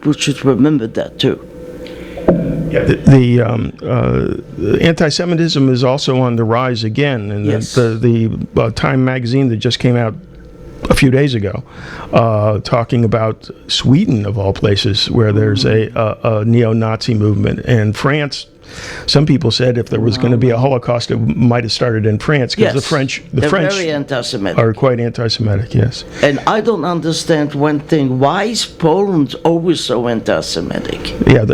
We should remember that too. Yeah, the anti-Semitism is also on the rise again, and yes. the Time magazine that just came out a few days ago, talking about Sweden of all places, where there's a neo-Nazi movement, and France. Some people said if there was going to be a Holocaust, it might have started in France, because the French very anti-Semitic. Are quite anti-Semitic. Yes. And I don't understand one thing: why is Poland always so anti-Semitic? Yeah,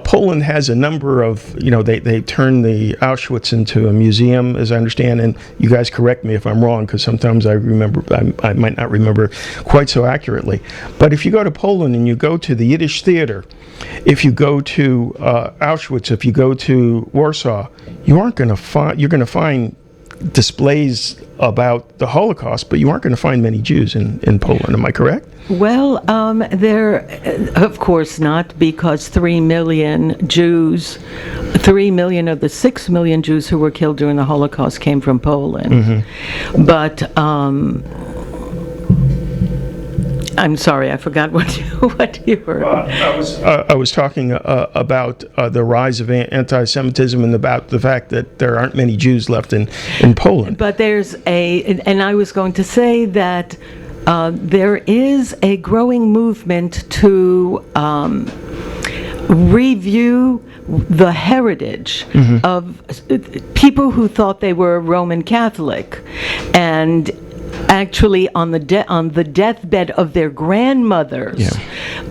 Poland has a number of, they turned the Auschwitz into a museum, as I understand, and you guys correct me if I'm wrong, because sometimes I might not remember quite so accurately. But if you go to Poland and you go to the Yiddish theater, if you go to Auschwitz, if you go to Warsaw, you're going to find displays about the Holocaust, but you aren't going to find many Jews in Poland. Am I correct? Well, there, of course not, because 3 million of the 6 million Jews who were killed during the Holocaust came from Poland. Mm-hmm. But I'm sorry, I forgot what you were. I was talking about the rise of anti-Semitism and about the fact that there aren't many Jews left in Poland. But and I was going to say that there is a growing movement to review the heritage of people who thought they were Roman Catholic, and actually on the deathbed of their grandmothers,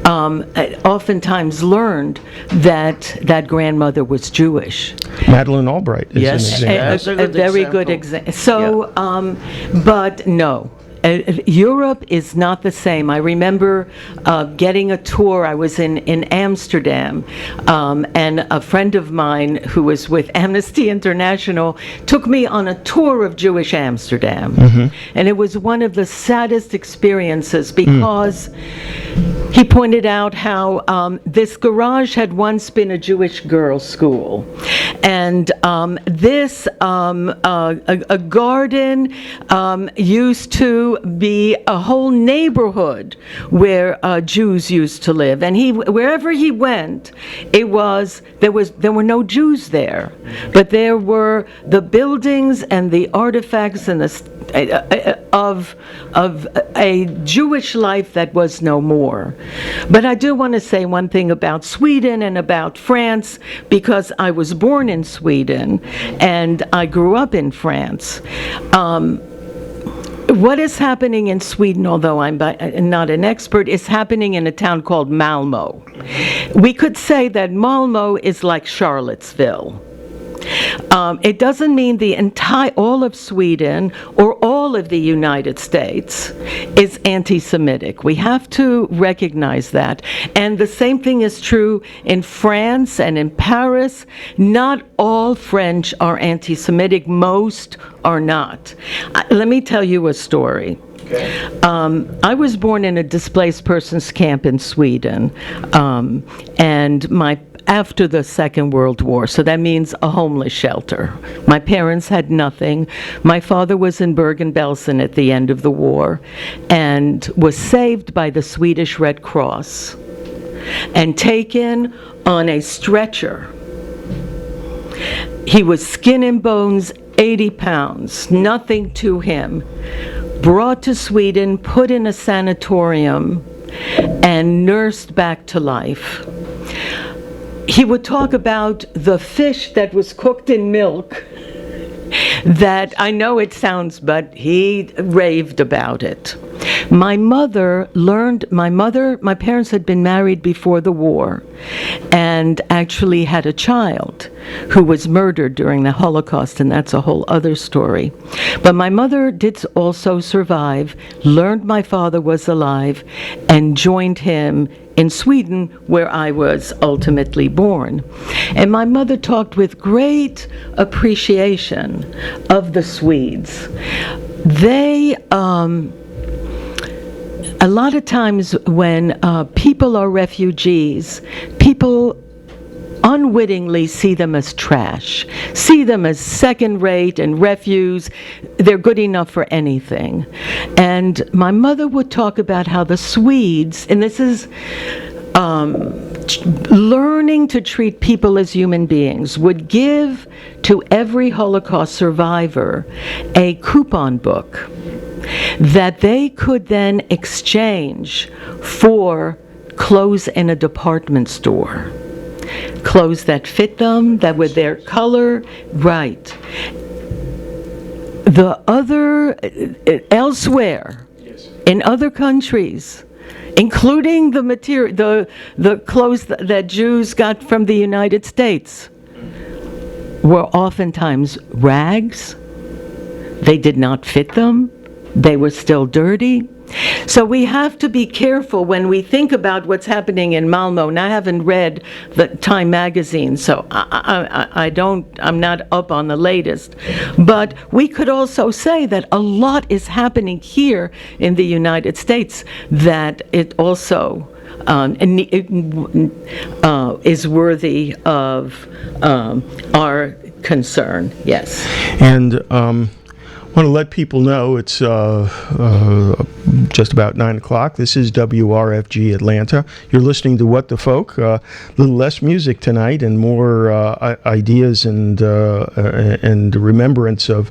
oftentimes learned that grandmother was Jewish. Madeleine Albright is an example. A very good example. So, but no. Europe is not the same. I remember getting a tour. I was in Amsterdam, and a friend of mine who was with Amnesty International took me on a tour of Jewish Amsterdam. Mm-hmm. And it was one of the saddest experiences, because he pointed out how this garage had once been a Jewish girls' school. And this, a garden used to be a whole neighborhood where Jews used to live, and wherever he went, there were no Jews there, but there were the buildings and the artifacts and of a Jewish life that was no more. But I do want to say one thing about Sweden and about France, because I was born in Sweden and I grew up in France. What is happening in Sweden, although I'm not an expert, is happening in a town called Malmö. We could say that Malmö is like Charlottesville. It doesn't mean all of Sweden or all of the United States is anti-Semitic. We have to recognize that. And the same thing is true in France and in Paris. Not all French are anti-Semitic. Most are not. Let me tell you a story. Okay. I was born in a displaced persons camp in Sweden, and after the Second World War, so that means a homeless shelter. My parents had nothing. My father was in Bergen-Belsen at the end of the war and was saved by the Swedish Red Cross and taken on a stretcher. He was skin and bones, 80 pounds, nothing to him, brought to Sweden, put in a sanatorium, and nursed back to life. He would talk about the fish that was cooked in milk, that I know it sounds, but he raved about it. My parents had been married before the war and actually had a child who was murdered during the Holocaust, and that's a whole other story. But my mother did also survive, learned my father was alive, and joined him in Sweden, where I was ultimately born. And my mother talked with great appreciation of the Swedes. They, a lot of times when people are refugees, people unwittingly see them as trash, see them as second-rate and refuse. They're good enough for anything. And my mother would talk about how the Swedes, and this is learning to treat people as human beings would give to every Holocaust survivor a coupon book that they could then exchange for clothes in a department store. Clothes that fit them, that were their color, right. The other, elsewhere, in other countries, including the material, the clothes that Jews got from the United States, were oftentimes rags. They did not fit them. They were still dirty. So we have to be careful when we think about what's happening in Malmo. And I haven't read the Time magazine, so I'm not up on the latest. But we could also say that a lot is happening here in the United States that it also is worthy of our concern. Yes. And I want to let people know it's just about 9 o'clock. This is WRFG Atlanta. You're listening to What the Folk. A little less music tonight and more ideas and remembrance of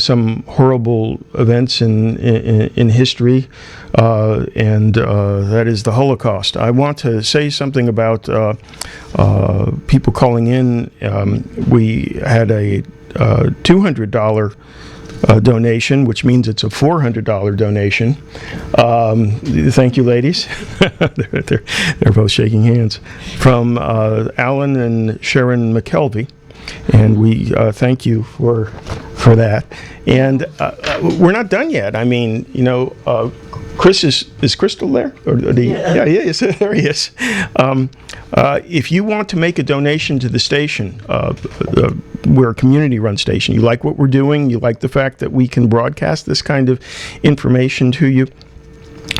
some horrible events in history, and that is the Holocaust. I want to say something about people calling in. We had a $200 donation, which means it's a $400 donation. Thank you, ladies. they're both shaking hands. From Alan and Sharon McKelvey, and we thank you for that. And we're not done yet. I mean, Chris is Crystal there? Yeah, he is. There he is. If you want to make a donation to the station, we're a community-run station. You like what we're doing. You like the fact that we can broadcast this kind of information to you,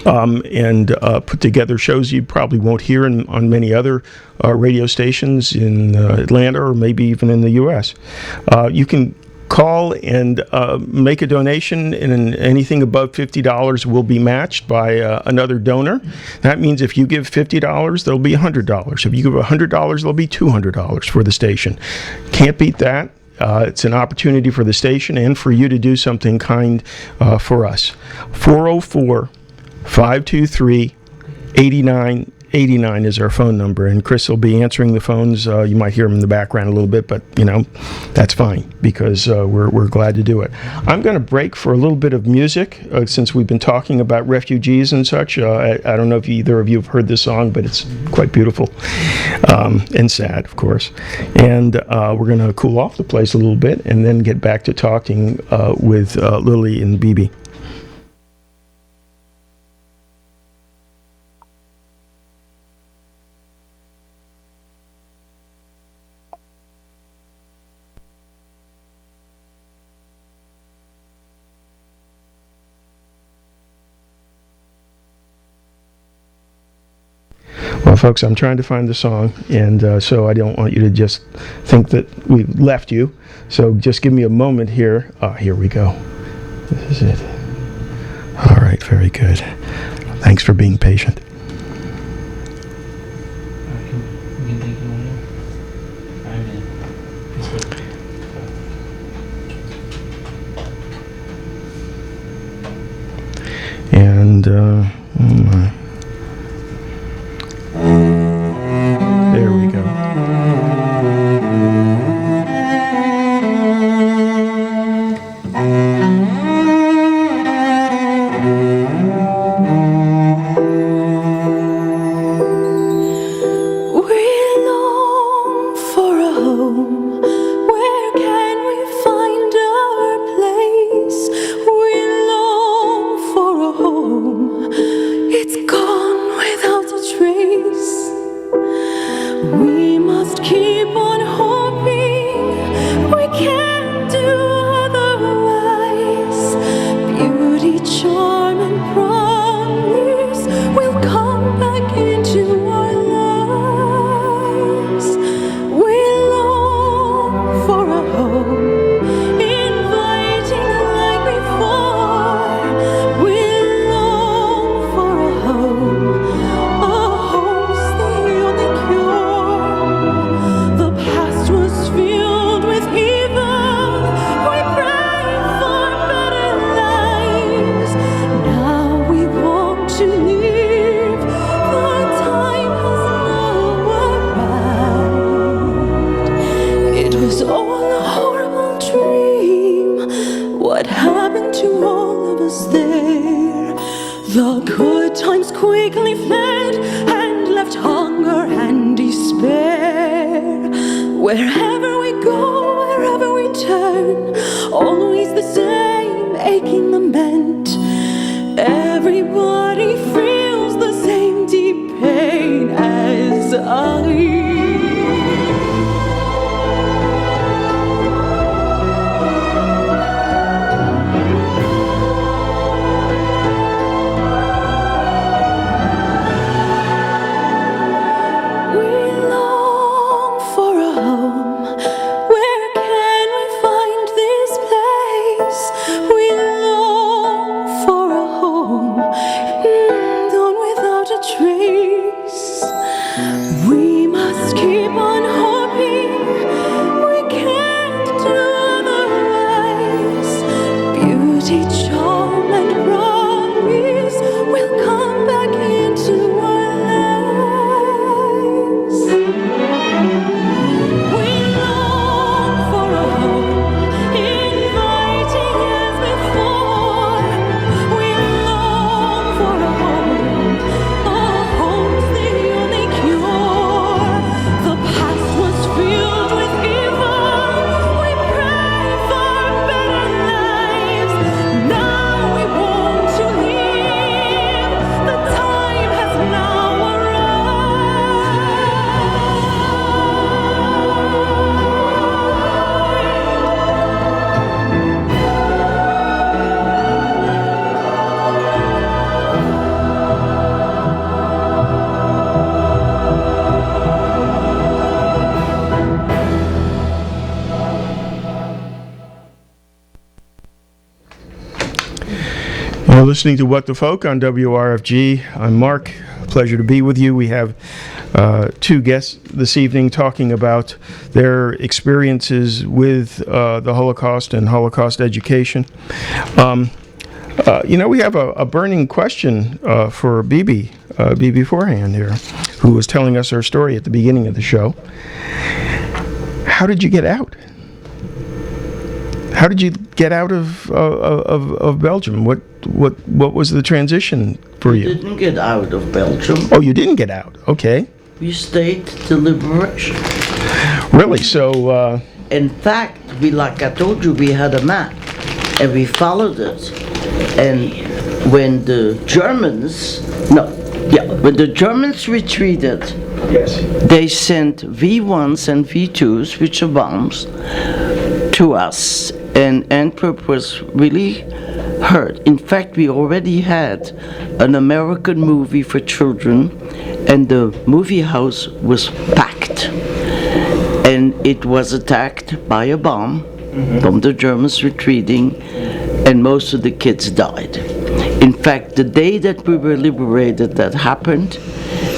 and put together shows you probably won't hear on many other radio stations in Atlanta or maybe even in the U.S. You can call and make a donation, and anything above $50 will be matched by another donor. That means if you give $50, there'll be $100. If you give $100, there'll be $200 for the station. Can't beat that. It's an opportunity for the station and for you to do something kind for us. 404-523-8989 is our phone number, and Chris will be answering the phones. You might hear him in the background a little bit, but that's fine because we're glad to do it. I'm going to break for a little bit of music since we've been talking about refugees and such. I don't know if either of you have heard this song, but it's quite beautiful and sad, of course. And we're going to cool off the place a little bit and then get back to talking with Lily and Bebe. Well, folks, I'm trying to find the song, and so I don't want you to just think that we left you. So just give me a moment here. Here we go. This is it. All right, very good. Thanks for being patient. And, oh my. There we go. We long for a home. Where can we find our place? We long for a home. It's gone without a trace. We Wherever we go, wherever we turn, always the same aching lament. Everybody feels the same deep pain as I. You're listening to What the Folk on WRFG. I'm Mark. Pleasure to be with you. We have two guests this evening talking about their experiences with the Holocaust and Holocaust education. We have a burning question for Bebe Forehand here, who was telling us her story at the beginning of the show. How did you get out? How did you get out of Belgium? What was the transition for you? We didn't get out of Belgium. Oh, you didn't get out. Okay. We stayed till liberation. Really? So. In fact, like I told you, we had a map, and we followed it. And when the Germans retreated, yes, they sent V1s and V2s, which are bombs, to us. And Antwerp was really hurt. In fact, we already had an American movie for children, and the movie house was packed. And it was attacked by a bomb from the Germans retreating, and most of the kids died. In fact, the day that we were liberated, that happened.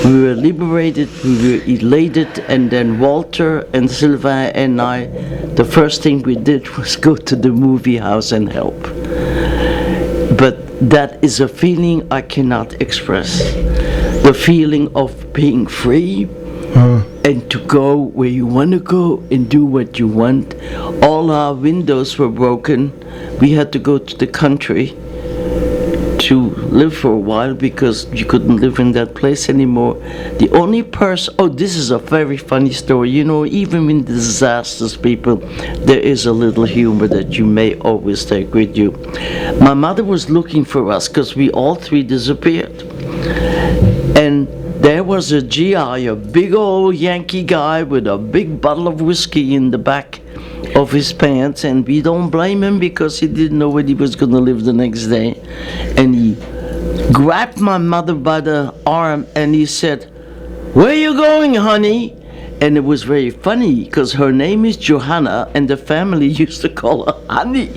We were liberated, we were elated, and then Walter and Sylvain and I, the first thing we did was go to the movie house and help. But that is a feeling I cannot express. The feeling of being free and to go where you want to go and do what you want. All our windows were broken. We had to go to the country to live for a while because you couldn't live in that place anymore. The only person, this is a very funny story. You know, even in disasters, people, there is a little humor that you may always take with you. My mother was looking for us because we all three disappeared. And there was a GI, a big old Yankee guy with a big bottle of whiskey in the back of his pants, and we don't blame him because he didn't know where he was going to live the next day. And he grabbed my mother by the arm and he said, "Where are you going, honey?" And it was very funny because her name is Johanna and the family used to call her Honey.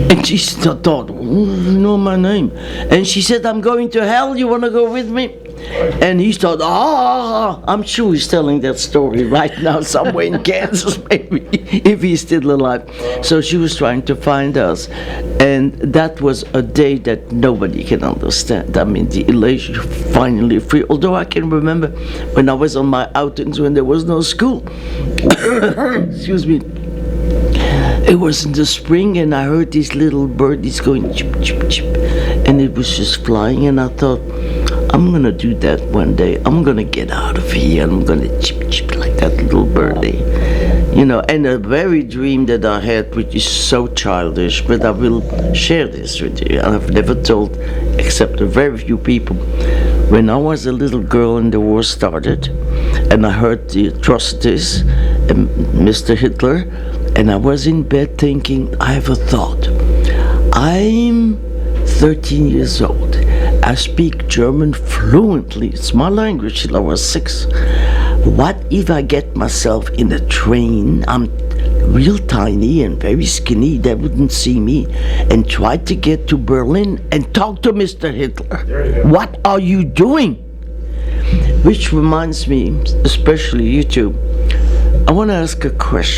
And she thought, you know my name. And she said, "I'm going to hell, you want to go with me?" And he thought, I'm sure he's telling that story right now somewhere in Kansas, maybe, if he's still alive. So she was trying to find us. And that was a day that nobody can understand. I mean, the elation, finally free. Although I can remember when I was on my outings when there was no school. Excuse me. It was in the spring and I heard these little birdies going chip, chip, chip. And it was just flying and I thought, I'm gonna do that one day. I'm gonna get out of here and I'm gonna chip, chip like that little birdie. You know, and a very dream that I had, which is so childish, but I will share this with you. I've never told, except a very few people. When I was a little girl and the war started, and I heard the atrocities, and Mr. Hitler, and I was in bed thinking, I have a thought. I'm 13 years old. I speak German fluently. It's my language till I was 6. What if I get myself in a train? I'm real tiny and very skinny, they wouldn't see me, and try to get to Berlin and talk to Mr. Hitler. What are you doing? Which reminds me, especially you two, I want to ask a question.